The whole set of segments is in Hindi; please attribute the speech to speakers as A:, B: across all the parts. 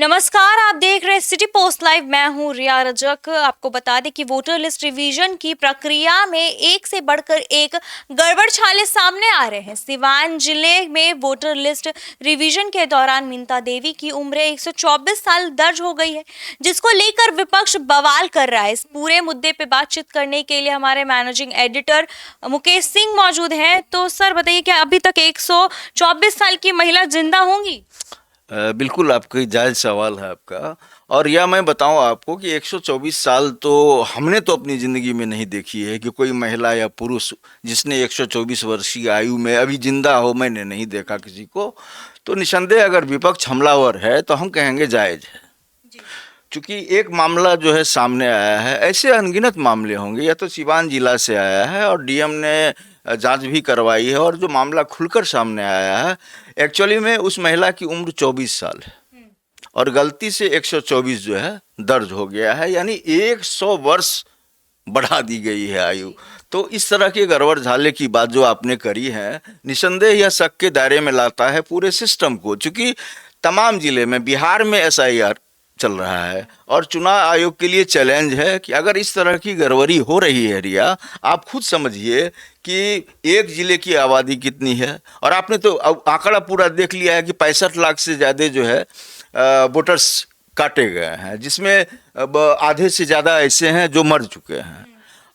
A: नमस्कार, आप देख रहे हैं सिटी पोस्ट लाइव। मैं हूं रिया रजक। आपको बता दें कि वोटर लिस्ट रिवीजन की प्रक्रिया में एक से बढ़कर एक गड़बड़छाले सामने आ रहे हैं। सिवान जिले में वोटर लिस्ट रिवीजन के दौरान मिंता देवी की उम्र 124 साल दर्ज हो गई है, जिसको लेकर विपक्ष बवाल कर रहा है। इस पूरे मुद्दे पे बातचीत करने के लिए हमारे मैनेजिंग एडिटर मुकेश सिंह मौजूद हैं। तो सर बताइए, क्या अभी तक 124 साल की महिला जिंदा होंगी?
B: बिल्कुल, आपका जायज़ सवाल है आपका। और यह मैं बताऊं आपको कि 124 साल तो हमने तो अपनी ज़िंदगी में नहीं देखी है कि कोई महिला या पुरुष जिसने 124 वर्ष की आयु में अभी जिंदा हो, मैंने नहीं देखा किसी को। तो निसंदेह अगर विपक्ष हमलावर है तो हम कहेंगे जायज़ है। चूँकि एक मामला जो है सामने आया है, ऐसे अनगिनत मामले होंगे। या तो सिवान जिला से आया है और डीएम ने जांच भी करवाई है, और जो मामला खुलकर सामने आया है एक्चुअली में उस महिला की उम्र 24 साल है और गलती से 124 जो है दर्ज हो गया है, यानी 100 वर्ष बढ़ा दी गई है आयु। तो इस तरह के गड़बड़ झाले की बात जो आपने करी है, निसंदेह यह शक के दायरे में लाता है पूरे सिस्टम को। चूँकि तमाम जिले में, बिहार में एसआईआर चल रहा है और चुनाव आयोग के लिए चैलेंज है कि अगर इस तरह की गड़बड़ी हो रही है रिया, आप खुद समझिए कि एक जिले की आबादी कितनी है। और आपने तो आंकड़ा पूरा देख लिया है कि 65 लाख से ज़्यादा जो है वोटर्स काटे गए हैं, जिसमें आधे से ज़्यादा ऐसे हैं जो मर चुके हैं।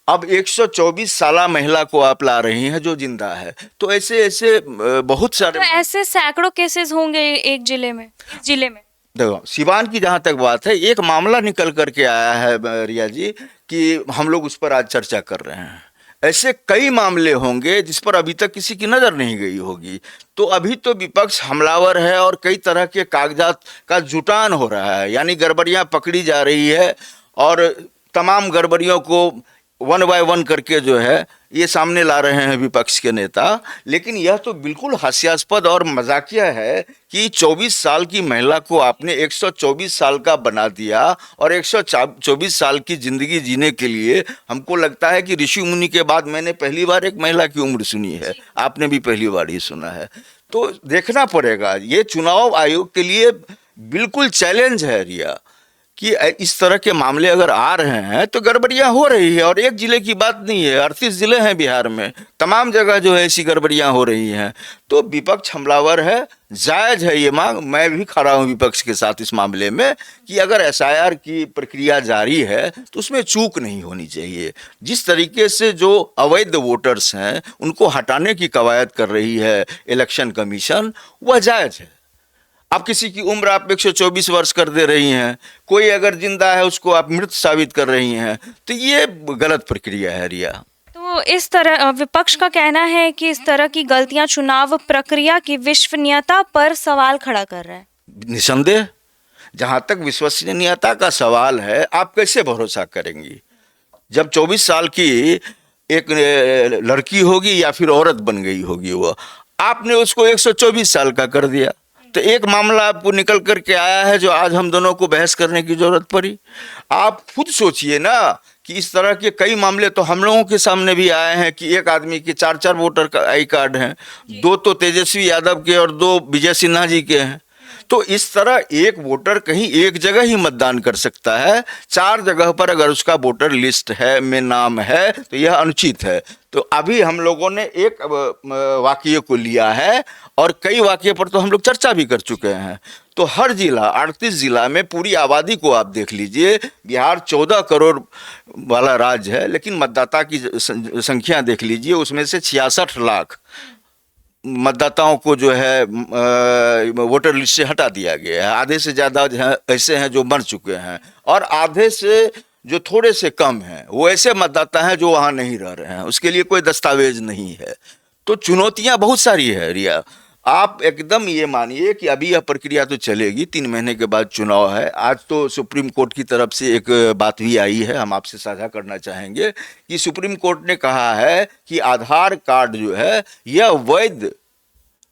B: अब 124 साला महिला को आप ला रही हैं जो जिंदा है, तो ऐसे ऐसे बहुत सारे,
A: तो ऐसे सैकड़ों केसेस होंगे एक जिले में, इस जिले में।
B: देखो, सिवान की जहाँ तक बात है, एक मामला निकल करके आया है रिया जी कि हम लोग उस पर आज चर्चा कर रहे हैं। ऐसे कई मामले होंगे जिस पर अभी तक किसी की नज़र नहीं गई होगी। तो अभी तो विपक्ष हमलावर है और कई तरह के कागजात का जुटान हो रहा है, यानी गड़बड़ियाँ पकड़ी जा रही है और तमाम गड़बड़ियों को वन बाय वन करके जो है ये सामने ला रहे हैं विपक्ष के नेता। लेकिन यह तो बिल्कुल हास्यास्पद और मजाकिया है कि 24 साल की महिला को आपने 124 साल का बना दिया, और 124 साल की ज़िंदगी जीने के लिए हमको लगता है कि ऋषि मुनि के बाद मैंने पहली बार एक महिला की उम्र सुनी है, आपने भी पहली बार ही सुना है। तो देखना पड़ेगा, ये चुनाव आयोग के लिए बिल्कुल चैलेंज है रिया कि इस तरह के मामले अगर आ रहे हैं तो गड़बड़ियाँ हो रही है। और एक ज़िले की बात नहीं है, 38 ज़िले हैं बिहार में, तमाम जगह जो है ऐसी गड़बड़ियाँ हो रही हैं। तो विपक्ष हमलावर है, जायज़ है ये मांग। मैं भी खड़ा हूँ विपक्ष के साथ इस मामले में कि अगर एसआईआर की प्रक्रिया जारी है तो उसमें चूक नहीं होनी चाहिए। जिस तरीके से जो अवैध वोटर्स हैं उनको हटाने की कवायद कर रही है इलेक्शन कमीशन, वह जायज़ है। आप किसी की उम्र आप 124 वर्ष कर दे रही हैं, कोई अगर जिंदा है उसको आप मृत साबित कर रही हैं, तो ये गलत प्रक्रिया है रिया।
A: तो इस तरह विपक्ष का कहना है कि इस तरह की गलतियां चुनाव प्रक्रिया की विश्वसनीयता पर सवाल खड़ा कर रहा है।
B: निसंदेह, जहाँ तक विश्वसनीयता का सवाल है, आप कैसे भरोसा करेंगी जब 24 साल की एक लड़की होगी या फिर औरत बन गई होगी, वो आपने उसको 124 साल का कर दिया। तो एक मामला आपको निकल करके आया है जो आज हम दोनों को बहस करने की जरूरत पड़ी। आप खुद सोचिए ना कि इस तरह के कई मामले तो हम लोगों के सामने भी आए हैं कि एक आदमी के 4 वोटर का आई कार्ड हैं, 2 तो तेजस्वी यादव के और 2 विजय सिन्हा जी के हैं। तो इस तरह एक वोटर कहीं एक जगह ही मतदान कर सकता है, 4 जगह पर अगर उसका वोटर लिस्ट है में नाम है तो यह अनुचित है। तो अभी हम लोगों ने एक वाकये को लिया है और कई वाकये पर तो हम लोग चर्चा भी कर चुके हैं। तो हर जिला, 38 जिला में पूरी आबादी को आप देख लीजिए। बिहार 14 करोड़ वाला राज्य है, लेकिन मतदाता की संख्या देख लीजिए, उसमें से 66 लाख मतदाताओं को जो है वोटर लिस्ट से हटा दिया गया है। आधे से ज़्यादा ऐसे हैं जो मर चुके हैं, और आधे से जो थोड़े से कम हैं वो ऐसे मतदाता हैं जो वहाँ नहीं रह रहे हैं, उसके लिए कोई दस्तावेज नहीं है। तो चुनौतियाँ बहुत सारी है रिया। आप एकदम ये मानिए कि अभी यह प्रक्रिया तो चलेगी, 3 महीने के बाद चुनाव है। आज तो सुप्रीम कोर्ट की तरफ से एक बात भी आई है, हम आपसे साझा करना चाहेंगे कि सुप्रीम कोर्ट ने कहा है कि आधार कार्ड जो है यह वैध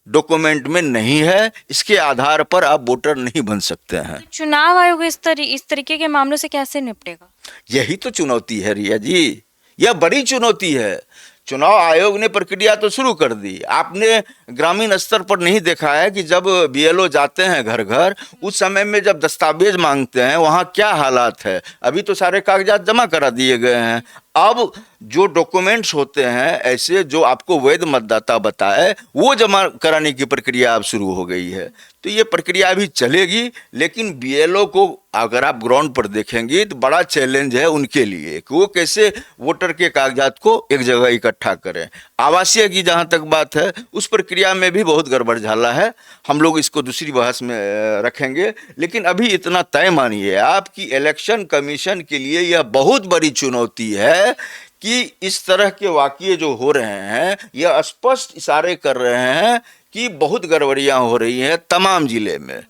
B: डॉक्यूमेंट में नहीं है, इसके आधार पर आप वोटर नहीं बन सकते हैं।
A: तो चुनाव आयोग इस तरीके के मामलों से कैसे निपटेगा?
B: यही तो चुनौती है रिया जी, यह बड़ी चुनौती है। चुनाव आयोग ने प्रक्रिया तो शुरू कर दी। आपने ग्रामीण स्तर पर नहीं देखा है कि जब बीएलओ जाते हैं घर घर, उस समय में जब दस्तावेज मांगते हैं वहाँ क्या हालात है। अभी तो सारे कागजात जमा करा दिए गए हैं। अब जो डॉक्यूमेंट्स होते हैं ऐसे जो आपको वैध मतदाता बताए, वो जमा कराने की प्रक्रिया अब शुरू हो गई है। तो ये प्रक्रिया अभी चलेगी, लेकिन बीएलओ को अगर आप ग्राउंड पर देखेंगे तो बड़ा चैलेंज है उनके लिए कि वो कैसे वोटर के कागजात को एक जगह इकट्ठा करें। आवासीय की जहाँ तक बात है, उस प्रक्रिया में भी बहुत गड़बड़ झाला है। हम लोग इसको दूसरी बहस में रखेंगे, लेकिन अभी इतना तय मानिए आपकी इलेक्शन कमीशन के लिए यह बहुत बड़ी चुनौती है कि इस तरह के वाकये जो हो रहे हैं, यह स्पष्ट इशारे कर रहे हैं कि बहुत गड़बड़ियां हो रही हैं तमाम जिले में।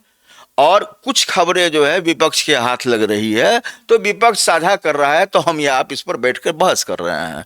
B: और कुछ खबरें जो है विपक्ष के हाथ लग रही है, तो विपक्ष साझा कर रहा है, तो हम या आप इस पर बैठकर बहस कर रहे हैं।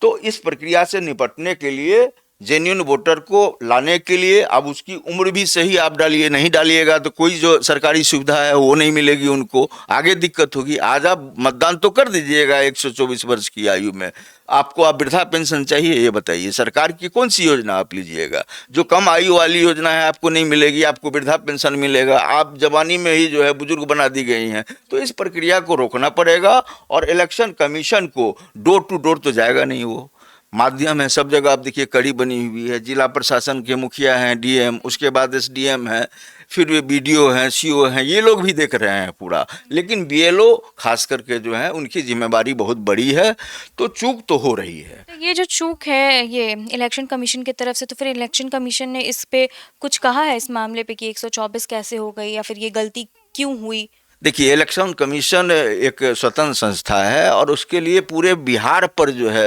B: तो इस प्रक्रिया से निपटने के लिए, जेन्युइन वोटर को लाने के लिए, अब उसकी उम्र भी सही आप डालिए, नहीं डालिएगा तो कोई जो सरकारी सुविधा है वो नहीं मिलेगी उनको, आगे दिक्कत होगी। आज आप मतदान तो कर दीजिएगा 124 वर्ष की आयु में, आपको आप वृद्धा पेंशन चाहिए, ये बताइए सरकार की कौन सी योजना आप लीजिएगा। जो कम आयु वाली योजना है आपको नहीं मिलेगी, आपको वृद्धा पेंशन मिलेगा। आप जवानी में ही जो है बुजुर्ग बना दी गई हैं। तो इस प्रक्रिया को रोकना पड़ेगा, और इलेक्शन कमीशन को डोर टू डोर तो जाएगा नहीं, वो माध्यम है। सब जगह आप देखिए कड़ी बनी हुई है, जिला प्रशासन के मुखिया हैं, डीएम, उसके बाद एसडीएम है, फिर वे बीडीओ हैं, सीओ हैं, ये लोग भी देख रहे हैं पूरा। लेकिन बीएलओ खास करके जो है उनकी जिम्मेदारी बहुत बड़ी है, तो चूक तो हो रही है।
A: तो ये जो चूक है ये इलेक्शन कमीशन की तरफ से, तो फिर इलेक्शन कमीशन ने इस पे कुछ कहा है इस मामले पे कि 124 कैसे हो गई, या फिर ये गलती क्यों हुई?
B: देखिए, इलेक्शन कमीशन एक स्वतंत्र संस्था है और उसके लिए पूरे बिहार पर जो है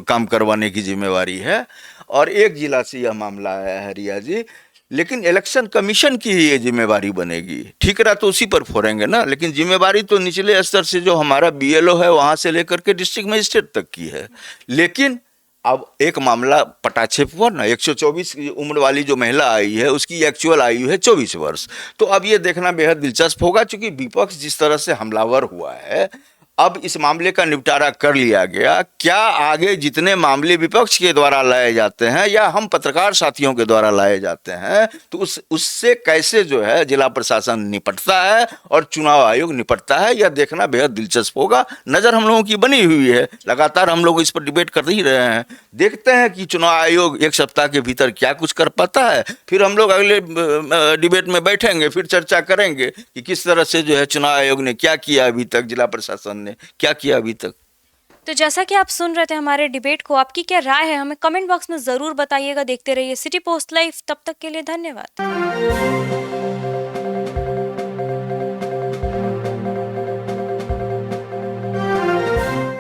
B: काम करवाने की जिम्मेवारी है, और एक जिला से यह मामला आया है रिया जी। लेकिन इलेक्शन कमीशन की ही ये जिम्मेवारी बनेगी। ठीकरा तो उसी पर फोड़ेंगे ना, लेकिन जिम्मेवारी तो निचले स्तर से जो हमारा बीएलओ है वहाँ से लेकर के डिस्ट्रिक्ट मजिस्ट्रेट तक की है। लेकिन अब एक मामला पटाक्षेप हुआ ना, 124 की उम्र वाली जो महिला आई है उसकी एक्चुअल आयु है 24 वर्ष। तो अब ये देखना बेहद दिलचस्प होगा, क्योंकि विपक्ष जिस तरह से हमलावर हुआ है, अब इस मामले का निपटारा कर लिया गया, क्या आगे जितने मामले विपक्ष के द्वारा लाए जाते हैं या हम पत्रकार साथियों के द्वारा लाए जाते हैं, तो उससे कैसे जो है जिला प्रशासन निपटता है और चुनाव आयोग निपटता है, यह देखना बेहद दिलचस्प होगा। नज़र हम लोगों की बनी हुई है, लगातार हम लोग इस पर डिबेट कर ही रहे हैं। देखते हैं कि चुनाव आयोग एक सप्ताह के भीतर क्या कुछ कर पाता है, फिर हम लोग अगले डिबेट में बैठेंगे, फिर चर्चा करेंगे कि किस तरह से जो है चुनाव आयोग ने क्या किया अभी तक, जिला प्रशासन ने क्या किया अभी तक।
A: तो जैसा कि आप सुन रहे थे हमारे डिबेट को, आपकी क्या राय है हमें कमेंट बॉक्स में ज़रूर बताइएगा। देखते रहिए सिटी पोस्ट लाइव, तब तक के लिए धन्यवाद।